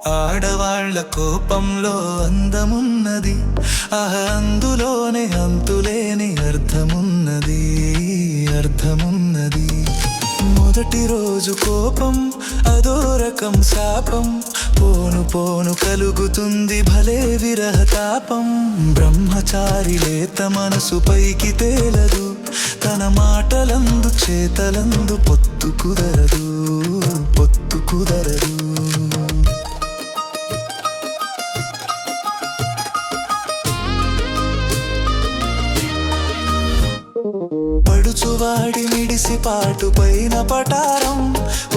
ఆడవాళ్ల కోపంలో అందమున్నది, అందులోనే అంతులేని అర్థమున్నది. మొదటి రోజు కోపం అదో రకం శాపం, పోను పోను కలుగుతుంది భలే విరహతాపం. బ్రహ్మచారి లేత మనసు పైకి తేలదు, తన మాటలందు చేతలందు పొత్తు కుదరదు. పడుచువాడి మిడిసి పాటు పైన పటారం,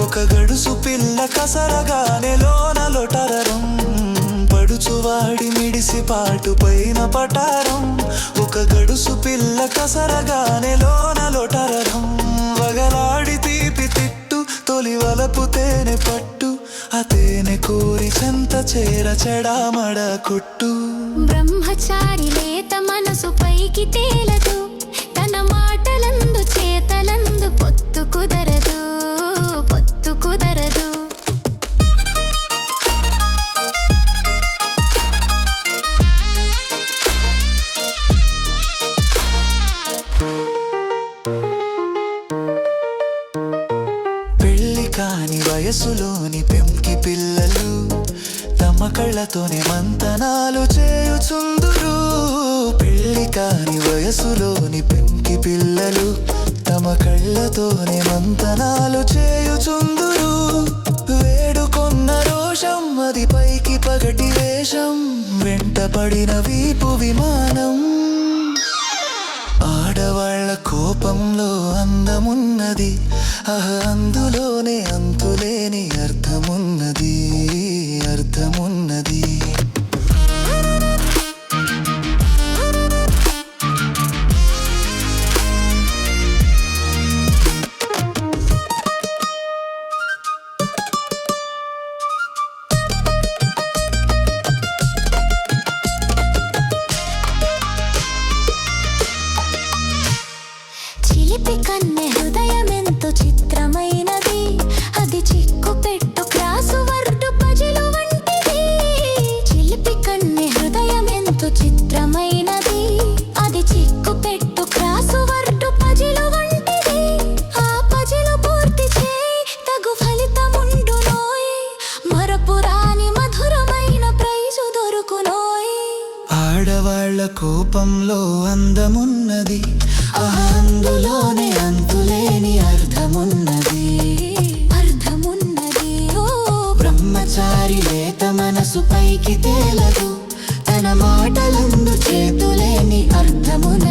ఒక గడుసు పిల్ల కసరగానే లోన లొటరరం. పడుచువాడి మిడిసి పాటు పైన పటారం, ఒక గడుసు పిల్ల కసరగానే లోన లొటరరం. వగలాడి తీపి తిట్టు తొలి వలపు తేనె పట్టు, ఆ తేనె కోరి చెంత చేర చెడామడ కొట్టు. బ్రహ్మచారి లేత మనసు పైకి తేలదు, తన మాటలందు చేతలందు పొత్తు కుదరదు. పెళ్లి కాని వయసులోని పెంకి పిల్లలు తమ కళ్ళతోనే మంతనాలు చేయుచుందురు. పెళ్లి కాని వయసులోని పెంకి పిల్లలు తమ కళ్ళతోనే మంతనాలు చేయుచుందురు. వేడుకొన్న రోషం అది పైకి పగటి వేషం, వెంట పడిన వీపు విమానం. ఆడవాళ్ల కోపంలో అందమున్నది, అందులోనే అంతులేని అర్థమున్నది. చిలిపి కన్నె హృదయమెంతో చిత్రమైనది, అది చిక్కు పెట్టు క్రాసు వర్డు పజిలు వంటిది. చిలిపి కన్నె హృదయమెంతో చిత్రమైనది, అది చిక్కు పెట్టు క్రాసు వర్డు పజిలు వంటిది. ఆ పజిలు పూర్తి చేయి తగు ఫలితముండునోయ్, మరపురాని మధురమైన ప్రైజు దొరుకునోయ్. ఆడవాళ్ల కోపంలో అందమున్నది, అందులోనే అంతులేని అర్థమున్నది. బ్రహ్మచారి లేత మనసు పైకి తేలదు, తన మాటలందు చేతులేని అర్థమున్నది.